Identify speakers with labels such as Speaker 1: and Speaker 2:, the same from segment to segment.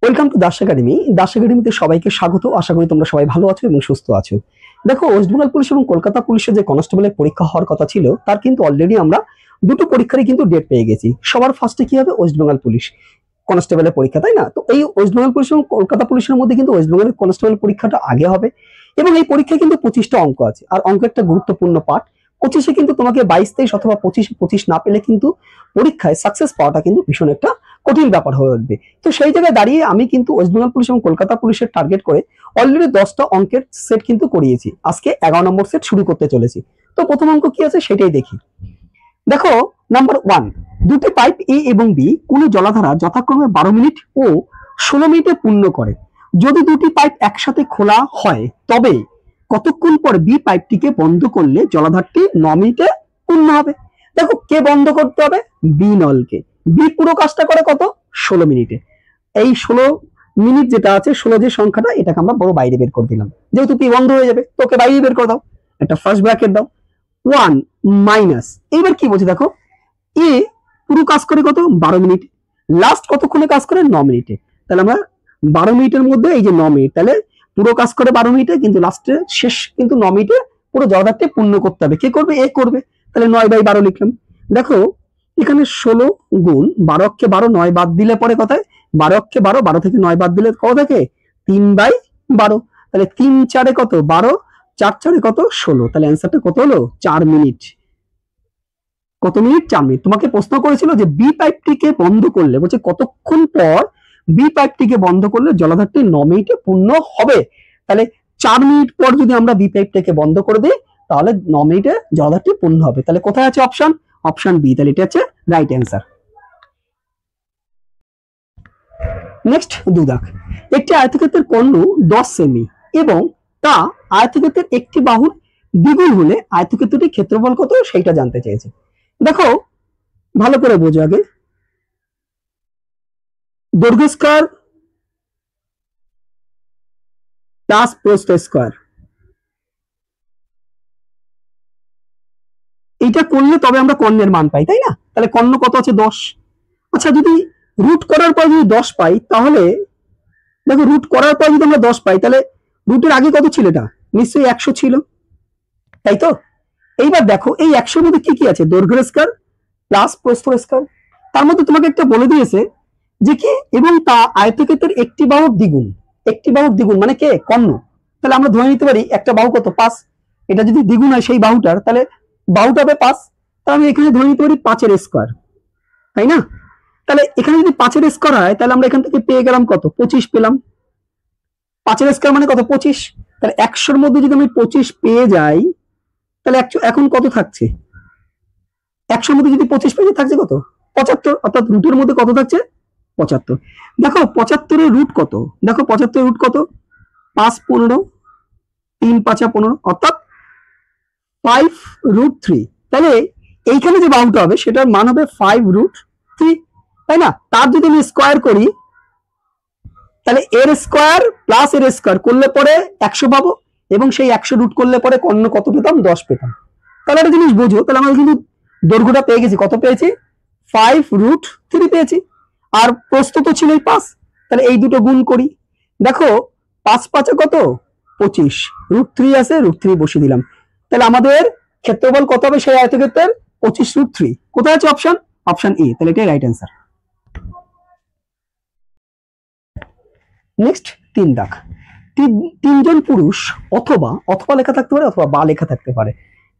Speaker 1: Welcome to Das academy. Das একাডেমিতে সবাইকে স্বাগত। আশা করি তোমরা সবাই ভালো আছো এবং সুস্থ আছো। দেখো, ওয়েস্ট বেঙ্গল পুলিশ এবং কলকাতা পুলিশের যে কনস্টেবলের পরীক্ষা হওয়ার কথা ছিল, তার কিন্তু অলরেডি আমরা দুটো পরীক্ষারই কিন্তু ডেট পেয়ে গেছি। সবার ফার্স্টে কি হবে? ওয়েস্ট বেঙ্গল পুলিশ কনস্টেবলের পরীক্ষা, তাই না? তো এই ওয়েস্ট বেঙ্গল পুলিশ এবং কলকাতা পুলিশের মধ্যে কিন্তু ওয়েস্ট বেঙ্গলের কনস্টেবল পরীক্ষাটা আগে হবে এবং এই পরীক্ষায় কিন্তু 25টা অঙ্ক আছে। আর অঙ্ক একটা গুরুত্বপূর্ণ পার্ট। 25-এ কিন্তু তোমাকে 22-23 অথবা 25-25 না পেলে কিন্তু পরীক্ষায় সাকসেস পাওয়াটা কিন্তু ভীষণ একটা কঠিন ব্যাপার হয়ে উঠবে। তো সেই জায়গায় দাঁড়িয়ে আমি কিন্তু ওয়েস্ট বেঙ্গল পুলিশ এবং কলকাতা পুলিশের টার্গেট করে অলরেডি 10টা অঙ্কের সেট কিন্তু করিয়েছি। আজকে 11 নম্বর সেট শুরু করতে চলেছি। তো প্রথম অঙ্ক কি আছে সেটাই দেখি। দেখো, নাম্বার 1, দুটি পাইপ এ এবং বি কোনো জলাধারা যথাক্রমে 12 মিনিট ও 16 মিনিটে পূর্ণ করে। যদি দুটি পাইপ একসাথে খোলা হয় তবে কতক্ষণ পর বি পাইপটিকে বন্ধ করলে জলাধারটি 9 মিনিটে পূর্ণ হবে। দেখো, কে বন্ধ করতে হবে? বি নলকে। বি পুরো কাজটা করে কত? 16 মিনিটে। এই 16 মিনিট যেটা আছে, 16 যে সংখ্যাটা, এটাকে আমরা বড় বাইরে বের করে দিলাম। যেহেতু পি বন্ধ হয়ে যাবে, তোকে বাইরে বের করে দাও, একটা ফার্স্ট ব্র্যাকেট দাও। 1 মাইনাস, এইবার কি বলছে দেখো, এ পুরো কাজ করে কত? 12 মিনিট। লাস্ট কতক্ষণে কাজ করে? 9 মিনিটে। তাহলে আমরা 12 মিনিটের মধ্যে এই যে 9 মিনিট, তাহলে পুরো কাজ করে 12 মিনিটে, কিন্তু লাস্টে শেষ কিন্তু 9 মিনিটে পুরো জলাধারটি পূর্ণ করতে হবে। কে করবে? এ করবে। তাহলে 9/12 লিখলাম। দেখো, এখানে 16 গুণ 12 অক্ষে 12, 9 বাদ দিলে পরে কথায় 12 অক্ষে 12, 12 থেকে 9 বাদ দিলে কত থাকে? 3/12। তাহলে 3 4 কত? 12, 4 4 কত? 16। তাহলে অ্যান্সারটা কত হলো? 4 মিনিট। কত মিনিট? 4 মিনিট। তোমাকে প্রশ্ন করেছিল যে বি পাইপটিকে বন্ধ করলে, বলছে কতক্ষণ পর বি পাইপটিকে বন্ধ করলে জলাধারটি 9 মিনিটে পূর্ণ হবে। তাহলে 4 মিনিট পর যদি আমরা বি পাইপটাকে বন্ধ করে দিই তাহলে 9 মিনিটে জলাধারটি পূর্ণ হবে। তাহলে কোথায় আছে অপশন? Option B. তাহলে এটা হচ্ছে রাইট অ্যান্সার। নেক্সট 2 দাগ। একটি আয়তক্ষেত্রের কর্ণ 10 সেমি এবং তা আয়তক্ষেত্রের একটি বাহুর দ্বিগুণ হলে আয়তক্ষেত্রটির ক্ষেত্রফল কত সেইটা জানতে চেয়েছে। দেখো, ভালো করে বোঝো আগে। দৈর্ঘ্য স্কয়ার প্লাস প্রস্থ স্কয়ার, এটা করলে তবে আমরা কর্ণের মান পাই, তাই না? তাহলে কর্ণ কত আছে? 10। আচ্ছা, যদি রুট করার পর যদি 10 পাই, তাহলে দেখো, রুট করার পর যদি আমরা 10 পাই, তাহলে রুটের আগে কত ছিল? এটা নিশ্চয়ই 100 ছিল, তাই তো? এইবার দেখো, এই 100 মধ্যে কি কি আছে? দৈর্ঘ্য স্কয়ার প্লাস প্রস্থ স্কয়ার। তার মধ্যে তোমাকে একটা বলে দিয়েছে যে কি, এবং তা আয়তক্ষেত্রের একটি বাহুর দ্বিগুণ। একটি বাহুর দ্বিগুণ মানে কে? কর্ণ। তাহলে আমরা ধরে নিতে পারি একটা বাহু কত? 5। এটা যদি দ্বিগুণ হয় সেই বাহুটার, তাহলে বাহুটা হবে 5। তাহলে আমি এখানে ধরে নিতে পারি 5-এর স্কয়ার, তাই না? তাহলে এখানে যদি 5-এর স্কয়ার হয়, তাহলে আমরা এখান থেকে পেয়ে গেলাম কত? 25 পেলাম। 5-এর স্কয়ার মানে কত? 25। তাহলে 100-র মধ্যে যদি আমি 25 পেয়ে যাই, তাহলে এখন কত থাকছে? 100-র মধ্যে যদি 25 পেয়ে থাকছে কত? 75। অর্থাৎ রুটের মধ্যে কত থাকছে? 75। দেখো, 75-এর রুট কত? দেখো, 75-এর রুট কত? 5 15, 3 5 15, অর্থাৎ 5√3। তাহলে এইখানে যে বাহুটা হবে সেটার মান হবে 5√3, তাই না? তার যদি আমি স্কয়ার করি, তাহলে এর স্কয়ার প্লাস এর স্কয়ার করলে পরে 100 পাবো, এবং সেই 100 রুট করলে পরে কর্ণ কত পেতাম? 10 পেতাম। তাহলে একটা জিনিস বুঝো, তাহলে আমরা কিন্তু দৈর্ঘ্যটা পেয়ে গেছি। কত পেয়েছি? 5√3 পেয়েছি। আর প্রস্থ তো ছিলই 5। তাহলে এই দুটো গুণ করি। দেখো, 5 5 কত? 25, √3 আছে, √3 বসিয়ে দিলাম। তাহলে আমাদের ক্ষেত্রফল কত হবে সেই আয়তক্ষেত্রের? 25√3। কোথায় আছে অপশন? Option A. তাহলে এটাই রাইট অ্যান্সার। নেক্সট 3 দাগ। তিনজন পুরুষ অথবা অথবা লেখা থাকতে পারে অথবা বা লেখা থাকতে পারে,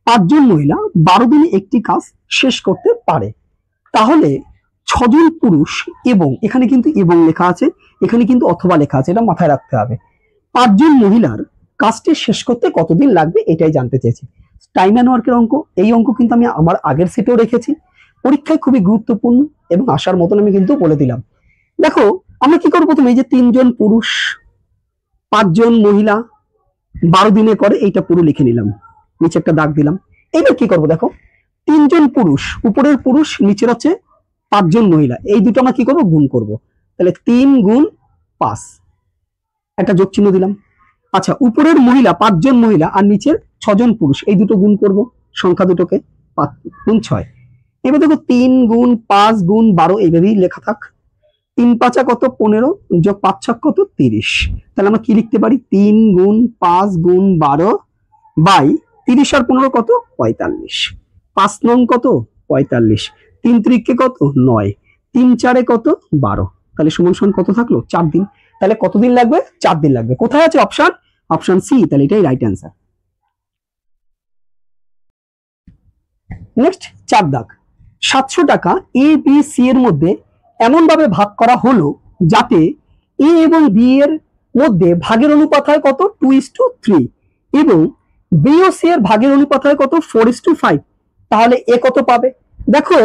Speaker 1: 5 জন মহিলা 12 দিনে একটি কাজ শেষ করতে পারে। তাহলে 6 জন পুরুষ এবং, এখানে কিন্তু এবং লেখা আছে, এখানে কিন্তু অথবা লেখা আছে, এটা মাথায় রাখতে হবে। 5 জন মহিলার কাজটি শেষ করতে কতদিন লাগবে এটাই জানতে চেয়েছি। টাইম অ্যান্ড ওয়ার্কের অঙ্ক। এই অঙ্ক কিন্তু আমি আমার আগের সেটেও রেখেছি, পরীক্ষায় খুবই গুরুত্বপূর্ণ এবং আসার মতন আমি কিন্তু বলে দিলাম। দেখো, আমরা কি করবো? প্রথমে এই যে 3 জন পুরুষ 5 জন মহিলা 12 দিনে করে, এইটা পুরো লিখে নিলাম, নিচে একটা দাগ দিলাম। এইবার কি করবো? দেখো, 3 জন পুরুষ, উপরের পুরুষ, নিচের হচ্ছে 5 জন মহিলা, এই দুটো আমরা কি করবো? গুণ করব। তাহলে 3 গুণ 5, একটা যোগ চিহ্ন দিলাম। আচ্ছা, উপরের মহিলা 5 জন মহিলা আর নিচের 6 জন পুরুষ, এই দুটো গুণ করব, সংখ্যা দুটোকে 5 গুণ 6। এবার দেখো, 3 গুণ 5 গুণ 12 এইভাবেই লেখা থাক। তিন পাঁচা কত 15 যোগ 5 ছক কত 30। তাহলে আমরা কি লিখতে পারি 3 গুণ 5 গুণ 12 বাই 30 আর 15 কত 45। 5 নং কত 45, 3 ত্রিকে কত 9, 3 চারে কত 12। তাহলে সমান সমান কত থাকলো 4 দিন। তাহলে কতদিন লাগবে 4 দিন লাগবে। কোথায় আছে অপশন? Option C. তাহলে এটাই রাইট অ্যান্সার। নেক্সট 4 দাগ। 700 টাকা এ বি সি এর মধ্যে এমন ভাবে ভাগ করা হলো যাতে এ এবং বি এর মধ্যে ভাগের অনুপাত হয় কত 2:3 এবং বি ও সি এর ভাগের অনুপাত হয় কত 4:5। তাহলে এ কত পাবে? দেখো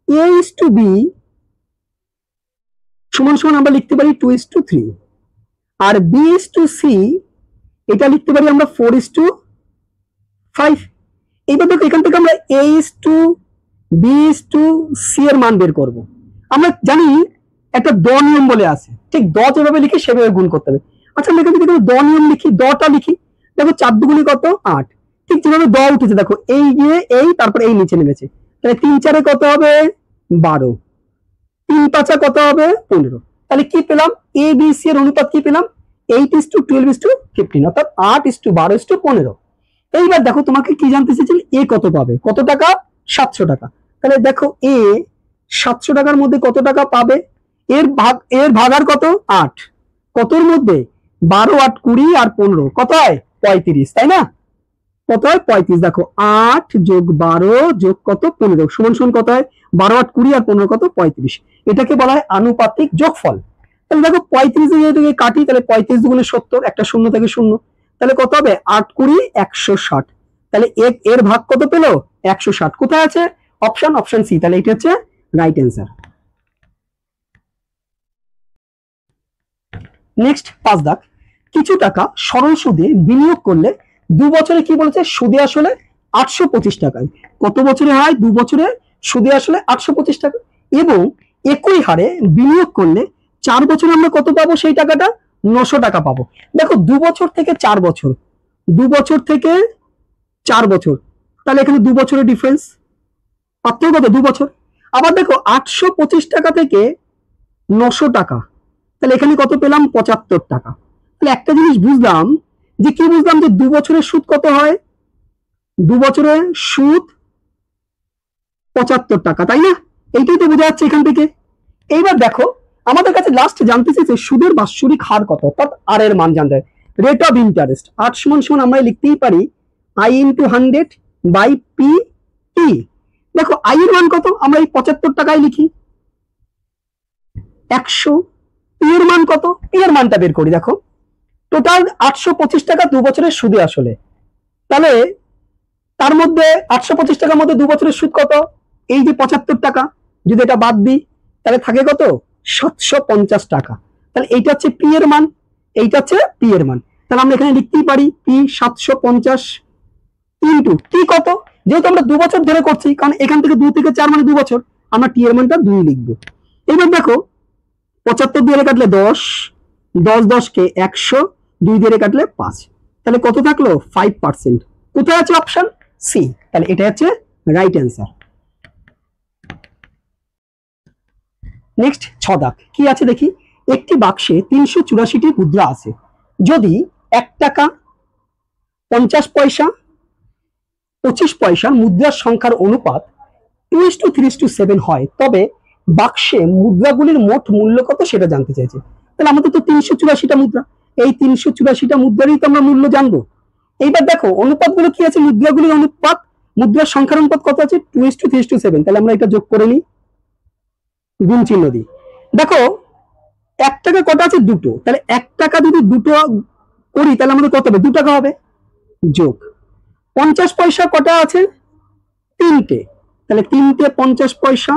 Speaker 1: এ ইস টু বি সমান সমান আমরা লিখতে পারি 2:3 আর বি ইস টু সি এটা লিখতে পারি আমরা 4:5। এইবার দেখো এখান থেকে আমরা A is to B is to C এর মান বের করব। আমরা জানি একটা দ নিয়ম বলে আছে, ঠিক দ যেভাবে লিখি সেভাবে গুণ করতে হবে। আচ্ছা আমরা এখান থেকে দ নিয়ম লিখি, দটা লিখি। দেখো 4 দুগুণে কত 8, ঠিক যেভাবে দ উঠেছে দেখো এই গিয়ে এই তারপর এই নিচে নেমেছে। তাহলে 3 চারে কত হবে 12, 3 পাঁচা কত হবে 15। তাহলে কি পেলাম এ বি সি এর অনুপাত কি পেলাম 8:12:15 অর্থাৎ 8:12:15। এইবার দেখো তোমাকে কি জানতে চেয়েছিল এ কত পাবে, কত টাকা 700 টাকা। তাহলে দেখো এ 700 টাকার মধ্যে কত টাকা পাবে, এর ভাগার কত 8, কতর মধ্যে 12 8 20 আর 15 কত হয় 35, তাই না? কত হয় 35। দেখো 8 যোগ 12 যোগ কত 15 সমান সমান কত হয় 12 8 20 আর 15 কত 35। এটাকে বলা হয় আনুপাতিক যোগফল। তাহলে দেখো 35 যেহেতু কাটি তাহলে 35 দুগুণে 70, একটা শূন্য থেকে শূন্য, তাহলে কত হবে 8 20 160। তাহলে এর ভাগ কত পেলো 160। কোথায় আছে অপশন সি। তাহলে এটা হচ্ছে রাইট অ্যান্সার। নেক্সট 5 দাগ। কিছু টাকা সরল সুদে বিনিয়োগ করলে 2 বছরে কি বলেছে সুদে আসলে 825 টাকায়। কত বছরে হয় 2 বছরে সুদে আসলে 825 টাকা এবং একই হারে বিনিয়োগ করলে 4 বছরে আমরা কত পাবো সেই টাকাটা 900 টাকা পাবো। দেখো 2 বছর থেকে 4 বছর, 2 বছর থেকে 4 বছর, তাহলে এখানে 2 বছরের ডিফারেন্স, পার্থক্য কত 2 বছর। আবার দেখো 825 টাকা থেকে 900 টাকা, তাহলে এখানে কত পেলাম 75 টাকা। তাহলে একটা জিনিস বুঝলাম যে কি বুঝলাম যে 2 বছরের সুদ কত হয়, 2 বছরের সুদ 75 টাকা, তাই না? এইটাই তো বোঝা যাচ্ছে এখান থেকে। এইবার দেখো আমাদের কাছে লাস্ট জানতে চাইছে সুদের বাৎসরিক হার কত, অর্থাৎ আর এর মান জানতে হয়। রেট অফ ইন্টারেস্ট 8 সমান সমান আমরা লিখতেই পারি I into 100 by P T. দেখো আই এর মান কত, আমরা এই 75 টাকায় লিখি 100। পি এর মান কত, পি এর মানটা বের করি। দেখো টোটাল 825 টাকা 2 বছরের সুদে আসলে, তাহলে তার মধ্যে 825 টাকার মধ্যে 2 বছরের সুদ কত, এই যে 75 টাকা, যদি এটা বাদ দিই তাহলে থাকে কত 750 টাকা। তাহলে এইটা হচ্ছে পি এর মান, এইটা হচ্ছে পি এর মান। তাহলে আমরা এখানে লিখতেই পারি পি 750 ইন্টু টি কত, যেহেতু আমরা 2 বছর ধরে করছি কারণ এখান থেকে 2 থেকে 4 মানে 2 বছর, আমরা টি এর মানটা 2 লিখবো। এবার দেখো 75 দিয়ে কাটলে 10, 10 10 কে 100, 2 দিয়ে কাটলে 5, তাহলে কত থাকলো 5%। কোথায় আছে অপশন সি। তাহলে এটা হচ্ছে রাইট অ্যান্সার। নেক্সট 6 দাগ। কি আছে দেখি, একটি বাক্সে 384টি মুদ্রা আছে। যদি 1 টাকা 50 পয়সা 25 পয়সার মুদ্রার সংখ্যার অনুপাত 2:3:7 হয় তবে বাক্সে মুদ্রাগুলির মোট মূল্য কত সেটা জানতে চাইছে। তাহলে আমাদের তো 384টা মুদ্রা, এই 384টা মুদ্রারই তো আমরা মূল্য জানবো। এইবার দেখো অনুপাতগুলো কি আছে, মুদ্রাগুলির অনুপাত মুদ্রার সংখ্যার অনুপাত কত আছে 2:3:7। তাহলে আমরা এটা যোগ করে নিই, গুণ চিহ্ন দিই। দেখো 1 টাকা কটা আছে 2টো, তাহলে 1 টাকা যদি 2টো করি তাহলে আমাদের কত হবে 2 টাকা হবে, যোগ 50 পয়সা কটা আছে 3টে, তাহলে 3টে 50 পয়সা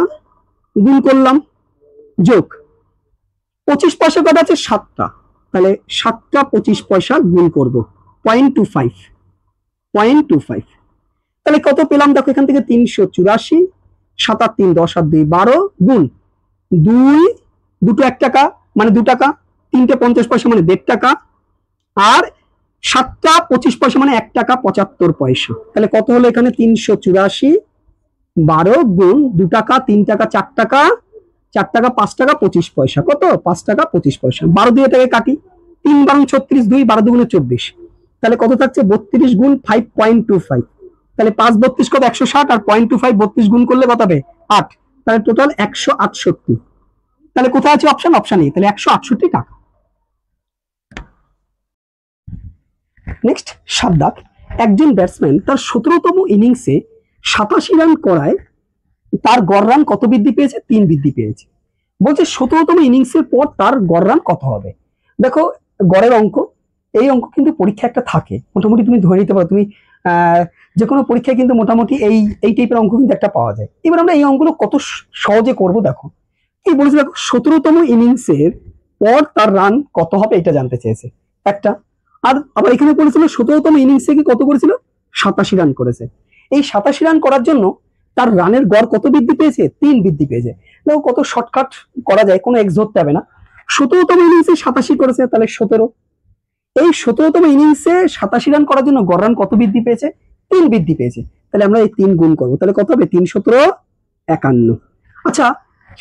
Speaker 1: গুণ করলাম, যোগ 25 পয়সা কটা আছে 7টা, তাহলে 7টা 25 পয়সা গুণ করব 0.25, তাহলে কত পেলাম দেখো এখান থেকে 384, 7 আর 3 10 আর 2 12 গুণ 2, দুটো 1 টাকা মানে 2 টাকা, 3টে 50 পয়সা মানে 1.5 টাকা, আর 7টা 25 পয়সা মানে 1 টাকা 75 পয়সা। তাহলে কত হলো এখানে 384, 12 গুণ 2 টাকা 3 টাকা 4 টাকা 4 টাকা 5 টাকা 25 পয়সা, কত 5 টাকা 25 পয়সা। 12 দিয়ে এটাকে কাটি, 3 12 36, 2 12 দুগুণে 24, তাহলে কত থাকছে 32 গুণ 5.25, তাহলে 5 32 কত 160, আর 0.25 32 গুণ করলে কত হবে 8, তাহলে টোটাল 168। তাহলে কোথায় আছে অপশন? অপশন এ, তাহলে 168 টাকা। নেক্সট 7 দাগ, একজন ব্যাটসম্যান তার 17তম ইনিংসে 87 রান করায় তার গড় রান কত বৃদ্ধি পেয়েছে? 3 বৃদ্ধি পেয়েছে। বলছে 17তম ইনিংসের পর তার গড় রান কত হবে। দেখো গড়ের অঙ্ক, এই অঙ্ক কিন্তু পরীক্ষা একটা থাকে, মোটামুটি তুমি ধরে নিতে পারো, তুমি যে কোনো পরীক্ষায় কিন্তু মোটামুটি এই টাইপের অঙ্ক কিন্তু একটা পাওয়া যায়। এবার আমরা এই অঙ্কগুলো কত সহজে করব দেখো। এই বলেছে দেখো 17তম ইনিংসের পর তার রান কত হবে এটা জানতে চেয়েছে একটা, আর আবার এখানে বলেছিল 17তম ইনিংসে কি কত করেছিল? 87 রান করেছে। এই 87 রান করার জন্য তার রানের গড় কত বৃদ্ধি পেয়েছে? 3 বৃদ্ধি পেয়েছে। দেখো কত শর্টকাট করা যায়, কোনো এক্স ধরতে হবে না। 17তম ইনিংসে 87 করেছে, তাহলে 17। এই 17তম ইনিংসে 87 রান করার জন্য গড় রান কত বৃদ্ধি পেয়েছে? 3 বৃদ্ধি পেয়েছে। তাহলে আমরা এই 3 গুণ করবো, তাহলে কত হবে? 3 17 51। আচ্ছা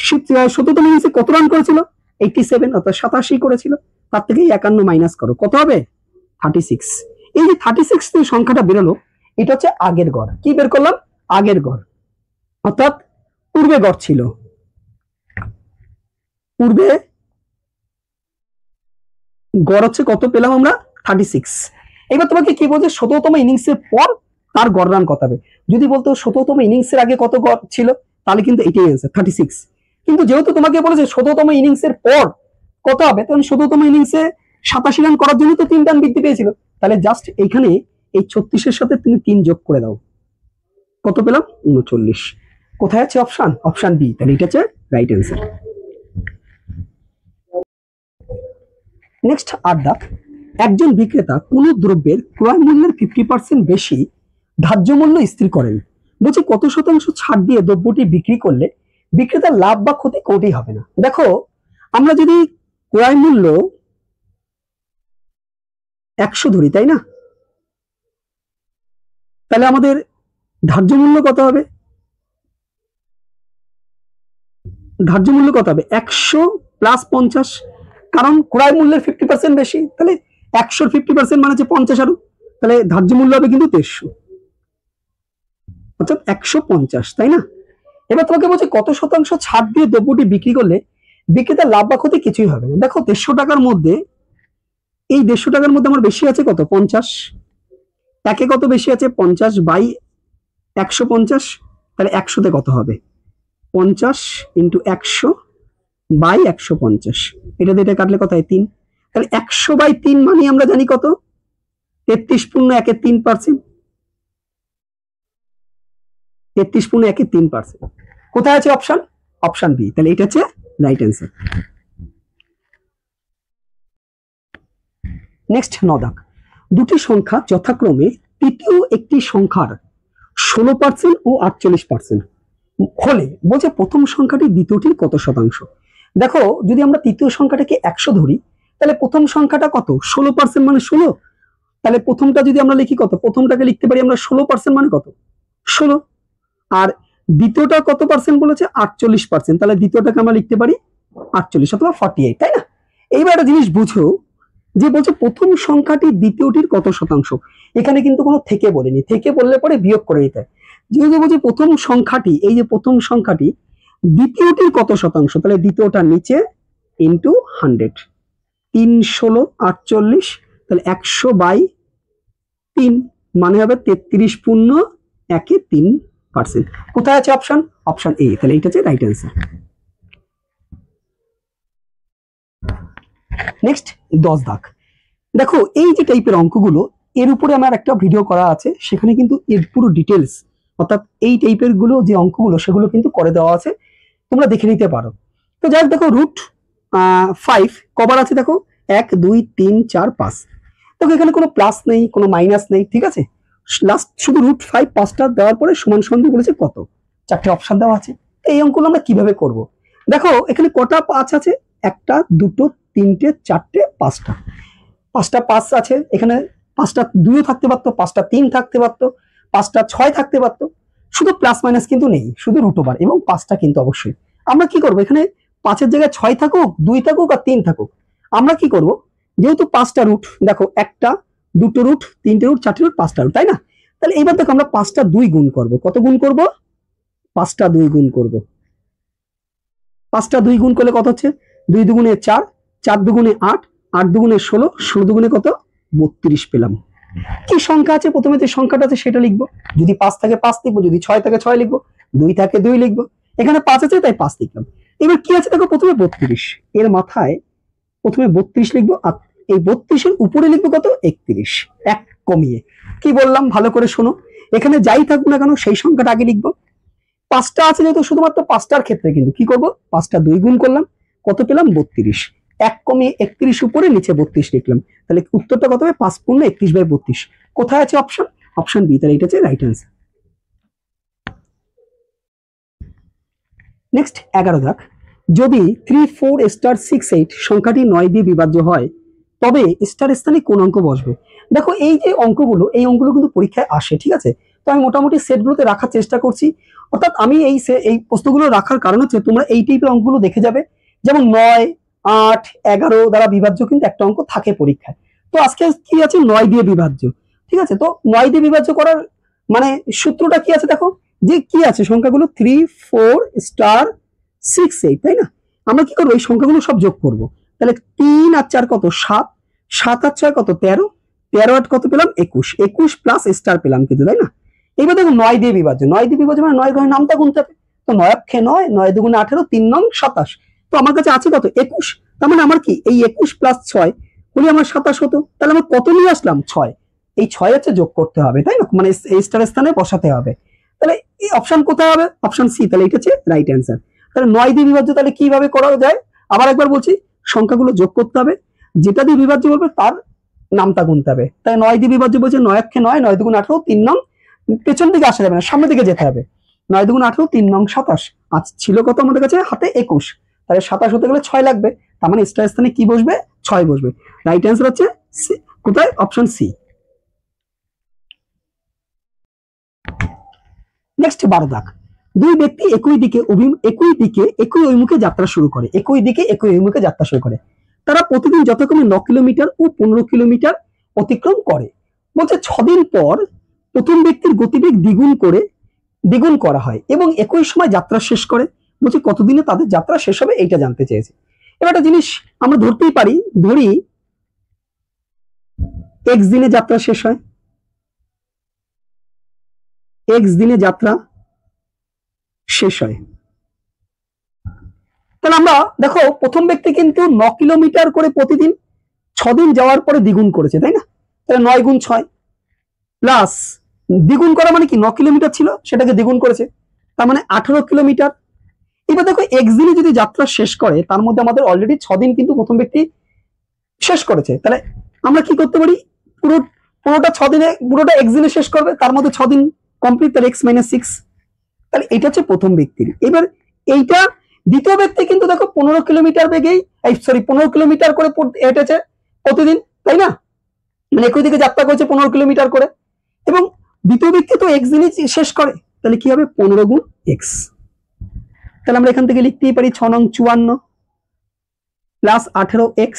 Speaker 1: 17তম ইনিংসে কত রান করেছিল? 87, অর্থাৎ 87 করেছিল, তার থেকে 51 মাইনাস করো, কত হবে? 36। এই যে 36 যে সংখ্যাটা বেরোলো, এটা হচ্ছে আগের গড়। কি বের করলাম? আগের গড়, অর্থাৎ পূর্বে গড় ছিল, পূর্বে গড় হচ্ছে কত পেলাম আমরা? 36। এবার তোমাকে কি বলছে? 17তম ইনিংসের পর তার গড় রান কত হবে। যদি বলতো 17তম ইনিংসের আগে কত গড় ছিল, তাহলে কিন্তু এটাই অ্যান্সার 36। কিন্তু যেহেতু তোমাকে বলেছে 17তম ইনিংসের পর কত হবে, তখন 17তম ইনিংসে 87 রান করার জন্য তো 3 রান বৃদ্ধি পেয়েছিল, তাহলে জাস্ট এইখানে এই 36-এর সাথে তুমি 3 যোগ করে দাও, কত পেলাম? 39। কোথায় আছে অপশন? অপশন বি, তাহলে এটা হচ্ছে রাইট অ্যান্সার। নেক্সট 8 দাগ, একজন বিক্রেতা কোন দ্রব্যের ক্রয় মূল্যের 50% বেশি ধার্য মূল্য স্থির করেন। বলছে কত শতাংশ ছাড় দিয়ে দ্রব্যটি বিক্রি করলে বিক্রেতার লাভ বা ক্ষতি কোনটি হবে না। দেখো আমরা যদি ক্রয় মূল্য 100 ধরি, তাই না, তাহলে আমাদের ধার্য মূল্য কত হবে? ধার্য মূল্য কত হবে? 100 প্লাস 50, কারণ ক্রয় মূল্যের 50% বেশি, তাহলে 100-র 50% মানে হচ্ছে 50 আরো, তাহলে ধার্য মূল্য হবে কিন্তু 150, অর্থাৎ 150, তাই না। এবার তোমাকে বলছে কত শতাংশ ছাড় দিয়ে দ্রব্যটি বিক্রি করলে বিক্রেতার লাভ বা ক্ষতি কিছুই হবে না। দেখো 150 টাকার মধ্যে, এই 150 টাকার মধ্যে আমার বেশি আছে কত? 50। একে কত বেশি আছে? 50 বাই 150, তাহলে 100-তে কত হবে? 50 ইন্টু 100 বাই 150, এটা দিয়ে এটা কাটলে কত হয়? 3। তাহলে 100 বাই 3 মানে আমরা জানি কত? 33.1-3%, 33.1-3%। কোথায় আছে অপশন? অপশন বি, তাহলে এটা হচ্ছে রাইট অ্যান্সার। নেক্সট 9 দাগ, দুটি সংখ্যা যথাক্রমে তৃতীয় একটি সংখ্যার 16% ও 48% হলে বলছে প্রথম সংখ্যাটি দ্বিতীয়টির কত শতাংশ। দেখো যদি আমরা তৃতীয় সংখ্যাটাকে 100 ধরি, তাহলে প্রথম সংখ্যাটা কত? 16% মানে 16, তাহলে প্রথমটা যদি আমরা লিখি কত? প্রথমটাকে লিখতে পারি আমরা 16% মানে কত? 16। আর দ্বিতীয়টা কত পার্সেন্ট বলেছে? 48%, তাহলে দ্বিতীয়টাকে আমরা লিখতে পারি 48 অথবা 48, তাই না। এইবার একটা জিনিস বুঝো, যে বলছে প্রথম সংখ্যাটি দ্বিতীয়টির কত শতাংশ, এখানে কিন্তু কোনো থেকে বলেনি, থেকে বললে পরে বিয়োগ করে দিতে হয়। যেহেতু বলছে প্রথম সংখ্যাটি, এই যে প্রথম সংখ্যাটি দ্বিতীয়টির কত শতাংশ, তাহলে দ্বিতীয়টার নিচে ইন্টু 100, 3 16 48, তাহলে 100 বাই 3 মানে হবে 33.1-3%। কোথায় আছে অপশন? অপশন এ, তাহলে এটা হচ্ছে রাইট অ্যান্সার। নেক্সট 10 দাগ, দেখো এই যে টাইপের অঙ্কগুলো, এর উপরে আমার একটা ভিডিও করা আছে, সেখানে কিন্তু এর পুরো ডিটেলস, অর্থাৎ এই টাইপের গুলো যে অঙ্কগুলো সেগুলো কিন্তু করে দেওয়া আছে, তোমরা দেখে নিতে পারো। তো যাই হোক, দেখো √5 কবার আছে? দেখো 1 2 3 4 5, দেখো এখানে কোনো প্লাস নেই, কোনো মাইনাস নেই, ঠিক আছে। লাস্ট শুধু √5 5টা দেওয়ার পরে সমান সমান দিয়ে বলেছে কত, 4টে অপশন দেওয়া আছে। এই অঙ্কগুলো আমরা কিভাবে করব? দেখো এখানে কটা 5 আছে? 1টা 2টো 3টে 4টে 5টা, 5টা 5 আছে, এখানে 5টা 2 থাকতে পারতো, 5টা 3 থাকতে পারতো, 5টা 6 থাকতে পারতো, শুধু প্লাস মাইনাস কিন্তু নেই, শুধু √ওভার এবং 5টা কিন্তু অবশ্যই। আমরা কি করবো? এখানে 5-এর জায়গায় 6 থাকুক, 2 থাকুক আর 3 থাকুক, আমরা কি করব, যেহেতু 5টা রুট, দেখো 1টা 2টো রুট 3টে রুট 4টে রুট 5টা রুট, তাই না? তাহলে এবার দেখো আমরা 5টা 2 গুণ করব। কত গুণ করব? 5টা 2 গুণ করব। 5টা 2 গুণ করলে কত হচ্ছে? 2 দুগুণে 4, 4 দুগুণে 8, 8 দুগুণে 16, 16 দুগুণে কত? 32 পেলাম। কি সংখ্যা আছে? প্রথমে যে সংখ্যাটা আছে সেটা লিখবো। যদি 5 থাকে 5 লিখবো, যদি 6 থাকে 6 লিখবো, 2 থাকে 2 লিখবো। এখানে 5 আছে তাই 5 লিখলাম। এবার কি আছে দেখো, প্রথমে 32, এর মাথায় প্রথমে 32 লিখবো, আর এই 32-এর উপরে লিখবো কত? 31, এক কমিয়ে। কি বললাম ভালো করে শোনো, এখানে যাই থাকুক না কেন সেই সংখ্যাটা আগে লিখবো। 5টা আছে যেহেতু শুধুমাত্র 5টার ক্ষেত্রে কিন্তু কি করব, 5টা 2 গুণ করলাম, কত পেলাম? 32, এক কমিয়ে 31 উপরে নিচে 32 লিখলাম। তাহলে উত্তরটা কত হবে? 5 পূর্ণ 31/32। কোথায় আছে অপশন? অপশন বি, তাহলে এটা হচ্ছে রাইট অ্যান্সার। নেক্সট 11 দাগ, যদি 3 4 স্টার 6 8 সংখ্যাটি 9 দিয়ে বিভাজ্য হয় তবে স্টার স্থানে কোন অঙ্ক বসবে? দেখো এই যে অঙ্কগুলো, এই অঙ্কগুলো কিন্তু পরীক্ষায় আসে, ঠিক আছে? তো আমি মোটামুটি সেটগুলোতে রাখার চেষ্টা করছি। অর্থাৎ আমি এই প্রশ্নগুলো রাখার কারণ হচ্ছে তোমরা এই টাইপের অঙ্কগুলো দেখে যাবে, যেমন 9 8 11 দ্বারা বিভাজ্য কিন্তু একটা অঙ্ক থাকে পরীক্ষায়। তো আজকে কি আছে? 9 দিয়ে বিভাজ্য, ঠিক আছে? তো 9 দিয়ে বিভাজ্য করার মানে সূত্রটা কি আছে দেখো, যে কি আছে সংখ্যাগুলো 3 4 স্টার 6 8, তাই না? আমরা কি করবো, এই সংখ্যাগুলো সব যোগ করব। তাহলে 3 আর 4 কত? 7, 7 আর 6 কত? 13, 13 আর কত পেলাম? 21, 21 প্লাস স্টার পেলাম কিন্তু, তাই না? এবার দেখো 9 দিয়ে বিভাজ্য, 9 দিয়ে বিভাজ্য মানে 9 ঘরে নামটা গুনতে হবে। তো 9 অক্ষে 9, 9 দুগুণে 18, 3 নং 27। তো আমার কাছে আছে কত? 21। তার মানে আমার কি এই 21 প্লাস 6 হলে আমার 27 হতো। তাহলে আমি কত নিয়ে আসলাম? 6। এই 6 হচ্ছে যোগ করতে হবে, তাই না? মানে এই স্টারের স্থানে বসাতে হবে। তাহলে এই অপশন কোথায় হবে? অপশন সি, তাহলে এটা হচ্ছে রাইট অ্যান্সার। তাহলে 9 দিয়ে বিভাজ্য তাহলে কিভাবে করা যায়? আবার একবার বলছি, সংখ্যাগুলো যোগ করতে হবে, যেটা দিয়ে বিভাজ্য বলবে তার নামটা গুনতে হবে। তাই 9 দিয়ে বিভাজ্য বলছে 9 অক্ষে 9, 9 দুগুণ 18, 3 নং, পেছন দিকে আসা যাবে না, সামনের দিকে যেতে হবে। 9 দুগুণ 18, 3 নং 27। আজ ছিল কত আমাদের কাছে? হাতে 21। তাহলে 27 হতে গেলে 6 লাগবে। তার মানে স্টার স্থানে কি বসবে? 6 বসবে। রাইট অ্যান্সার হচ্ছে কোথায়? Option C. নেক্সট 12 দাগ, দুই ব্যক্তি একই দিকে একই অভিমুখে যাত্রা শুরু করে, একই দিকে একই অভিমুখে যাত্রা শুরু করে। তারা প্রতিদিন যথাক্রমে 9 কিলোমিটার ও 15 কিলোমিটার অতিক্রম করে। বলছে 6 দিন পর প্রথম ব্যক্তির গতিবেগ দ্বিগুণ করা হয় এবং একই সময় যাত্রা শেষ করে। বলছে কতদিনে তাদের যাত্রা শেষ হবে, এইটা জানতে চেয়েছে। এবার একটা জিনিস আমরা ধরতেই পারি, ধরি x দিনে যাত্রা শেষ হয়, x দিনে যাত্রা শেষ হয়। তাহলে আমরা দেখো প্রথম ব্যক্তি কিন্তু 9 কিলোমিটার করে প্রতিদিন 6 দিন যাওয়ার পরে দ্বিগুণ করেছে, তাই না? তাহলে 9 গুণ 6 প্লাস দ্বিগুণ করা মানে কি 9 কিলোমিটার ছিল সেটাকে দ্বিগুণ করেছে, তার মানে 18 কিলোমিটার। এবার দেখো এক দিনে যদি যাত্রা শেষ করে, তার মধ্যে আমাদের অলরেডি 6 দিন কিন্তু প্রথম ব্যক্তি শেষ করেছে। তাহলে আমরা কি করতে পারি, পুরোটা 6 দিনে, পুরোটা এক দিনে শেষ করবে, তার মধ্যে 6 দিন কমপ্লিট, তাহলে x - 6। তাহলে এটা হচ্ছে প্রথম ব্যক্তির। এবার এইটা দ্বিতীয় ব্যক্তি কিন্তু দেখো 15 কিলোমিটার বেগেই, 15 কিলোমিটার করে হেঁটেছে প্রতিদিন, তাই না? মানে একই দিকে যাত্রা করেছে 15 কিলোমিটার করে, এবং দ্বিতীয় ব্যক্তি তো x দিনই শেষ করে। তাহলে কি হবে? 15 গুণ x। তাহলে আমরা এখান থেকে লিখতেই পারি 6 নং 54 প্লাস 18x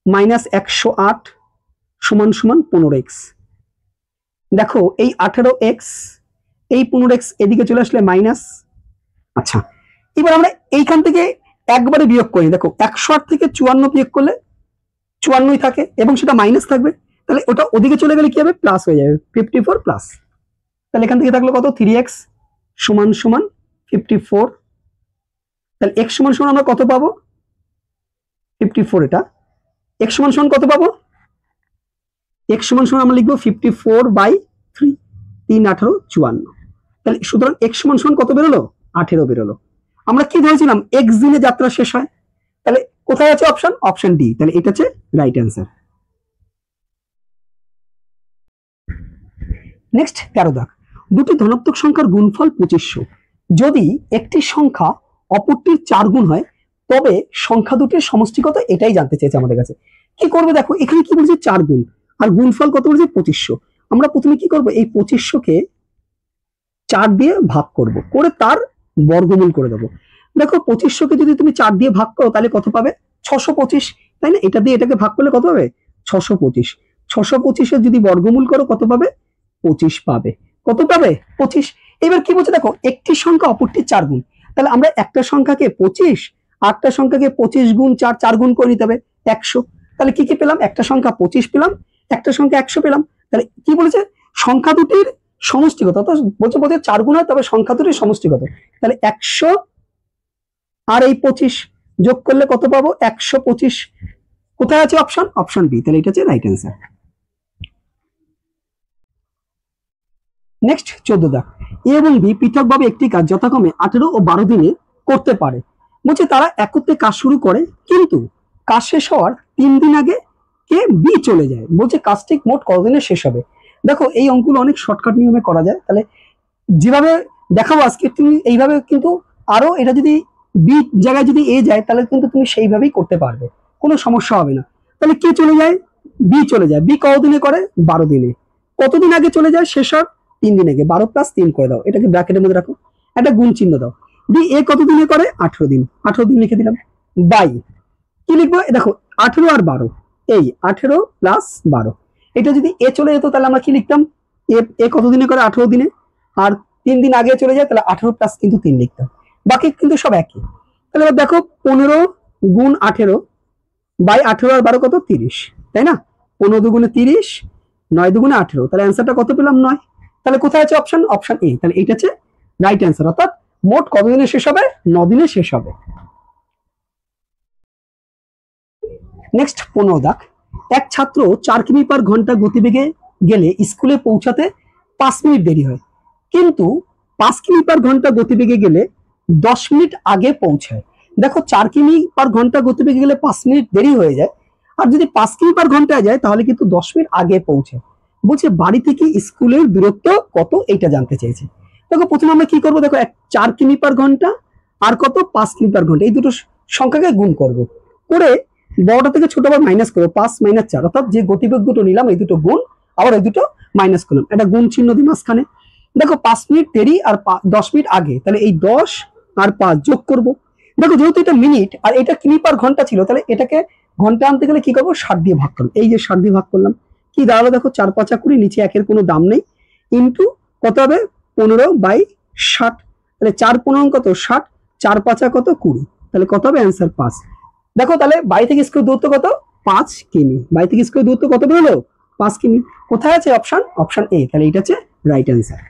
Speaker 1: মাইনাস 108 সমান সমান 15x। দেখো এই 18x এই 15x এদিকে চলে আসলে মাইনাস। আচ্ছা, এবার আমরা এইখান থেকে একবারে বিয়োগ করি। দেখো 108 থেকে 54 বিয়োগ করলে 54ই থাকে এবং সেটা মাইনাস থাকবে। তাহলে ওটা ওদিকে চলে গেলে কি হবে? প্লাস হয়ে যাবে, 54 প্লাস। তাহলে এখান থেকে থাকলো কত? 3x সমান সমান 54। তাহলে x সমান সমান আমরা কত পাবো? 54। এটা x সমান সমান কত পাবো? x সমান সমান আমরা লিখবো 54/3, 3 18 54। তাহলে সুতরাং x সমান সমান কত বেরোলো? 18 বেরোলো। আমরা কি ধরেছিলাম? x দিনে যাত্রা শেষ হয়। তাহলে কোথায় আছে অপশন? Option D. তাহলে এটা হচ্ছে রাইট অ্যান্সার। নেক্সট 13 দাগ, দুটি ধনাত্মক সংখ্যার গুণফল 2500। যদি একটি সংখ্যা অপরটির 4 গুণ হয় তবে সংখ্যা দুটির সমষ্টি কত, এটাই জানতে চেয়েছে আমাদের কাছে। কি করবে দেখো, এখানে কি বলছে? 4 গুণ, আর গুণফল কত বলছে? 2500। আমরা প্রথমে কি করব? এই 2500 কে 4 দিয়ে ভাগ করব, করে তার বর্গমূল করে দেবো। দেখো 2500-কে যদি তুমি 4 দিয়ে ভাগ করো তাহলে কত পাবে? 625, তাই না? এটা দিয়ে এটাকে ভাগ করলে কত হবে? 625। 625-এর যদি বর্গমূল করো কত পাবে? 25 পাবে। কত পাবে? 25। এবার কি বলছে দেখো, একটি সংখ্যা অপরটির 4 গুণ। তাহলে আমরা একটা সংখ্যাকে 25, আরেকটা সংখ্যাকে 25 গুণ 4, 4 গুণ করে নিতে হবে 100। তাহলে কি কি পেলাম? একটা সংখ্যা 25 পেলাম, একটা সংখ্যা 100 পেলাম। তাহলে কি বলেছে? সংখ্যা দুটির সমষ্টিগত, অর্থাৎ বলছে 4 গুণ হয় তবে সংখ্যা দুটির সমষ্টিগত। তাহলে 100 আর এই 25 যোগ করলে কত পাবো? 125। কোথায় আছে অপশন? Option B. তাহলে এটা হচ্ছে রাইট অ্যান্সার। নেক্সট 14 দাগ, এ এবং বি পৃথকভাবে একটি কাজ যথাক্রমে 18 ও 12 দিনে করতে পারে। বলছে তারা একত্রে কাজ শুরু করে, কিন্তু কাজ শেষ হওয়ার 3 দিন আগে কে বি চলে যায়। বলছে কাজটি মোট কতদিনে শেষ হবে। দেখো এই অঙ্কগুলো অনেক শর্টকাট নিয়মে করা যায়। তাহলে যেভাবে দেখাবো আজকে তুমি এইভাবে কিন্তু আরো, এটা যদি বি জায়গায় যদি এ যায় তাহলে কিন্তু তুমি সেইভাবেই করতে পারবে, কোনো সমস্যা হবে না। তাহলে কে চলে যায়? বি চলে যায়। বি কতদিনে করে? 12 দিনে। কতদিন আগে চলে যায়? শেষ হওয়ার 3 দিন আগে। 12 + 3 করে দাও, এটাকে ব্র্যাকেটের মধ্যে রাখো, একটা গুণ চিহ্ন দাও। বি এ কতদিনে করে? 18 দিন। 18 দিন লিখে দিলাম। বাই কি লিখবো? দেখো 18 আর 12, এই 18 + 12। এটা যদি এ চলে যেত তাহলে আমরা কি লিখতাম? এ কতদিনে করে? 18 দিনে। আর 3 দিন আগে চলে যায় তাহলে 18 + কিন্তু 3 লিখতাম। বাকি কিন্তু সব একই। তাহলে এবার দেখো 15 গুণ 18 বাই 18 আর 12 কত? 30, তাই না? 15 দুগুণে 30, 9 দুগুণে 18। তাহলে অ্যান্সারটা কত পেলাম? 9। তাহলে কোথায় আছে অপশন? Option A. তাহলে এটা হচ্ছে রাইট অ্যান্সার। অর্থাৎ মোট কতদিনে শেষ হবে? 9 দিনে শেষ হবে। নেক্সট 15 দাগ, এক ছাত্র 4 কিমি/ঘন্টা গতিবেগে গেলে স্কুলে পৌঁছাতে 5 মিনিট দেরি হয়, কিন্তু 5 কিমি/ঘন্টা গতিবেগে গেলে 10 মিনিট আগে পৌঁছায়। দেখো 4 কিমি/ঘন্টা গতিবেগে গেলে 5 মিনিট দেরি হয়ে যায়, আর যদি 5 কিমি/ঘন্টায় যায় তাহলে কিন্তু 10 মিনিট আগে পৌঁছায়। বলছে বাড়ি থেকে স্কুলের দূরত্ব কত, এইটা জানতে চেয়েছে। দেখো প্রথমে আমরা কি করবো? দেখো 4 কিমি/ঘন্টা আর কত? 5 কিমি/ঘন্টা, এই দুটো সংখ্যাকে গুণ করব, করে বড়টা থেকে ছোট আবার মাইনাস করবো। 5 - 4, অর্থাৎ যে গতিবেগ দুটো নিলাম এই দুটো গুণ, আবার এই দুটো মাইনাস করলাম, একটা গুণ চিহ্ন দিই মাঝখানে। দেখো 5 মিনিট দেরি আর 10 মিনিট আগে, তাহলে এই 10 আর 5 যোগ করব। দেখো যেহেতু এটা মিনিট আর এটা কিমি/ঘন্টা ছিল, তাহলে এটাকে ঘন্টা আনতে গেলে কি করবো? 60 দিয়ে ভাগ করবো। এই যে 60 দিয়ে ভাগ করলাম, কি দাঁড়ালো? দেখো 4 × 5 = 20, নিচে একের কোনো দাম নেই, ইন্টু কত হবে? 15/60। তাহলে 4 × 15 কত? 60, 4 × 5 কত? 20। তাহলে কত হবে? অ্যান্সার 5। দেখো তাহলে বাড়ি থেকে স্কুল দূরত্ব কত? 5 কিমি। বাড়ি থেকে স্কুল দূরত্ব কত বেরোলো? 5 কিমি। কোথায় আছে অপশন? Option A. তাহলে এটা হচ্ছে রাইট অ্যান্সার।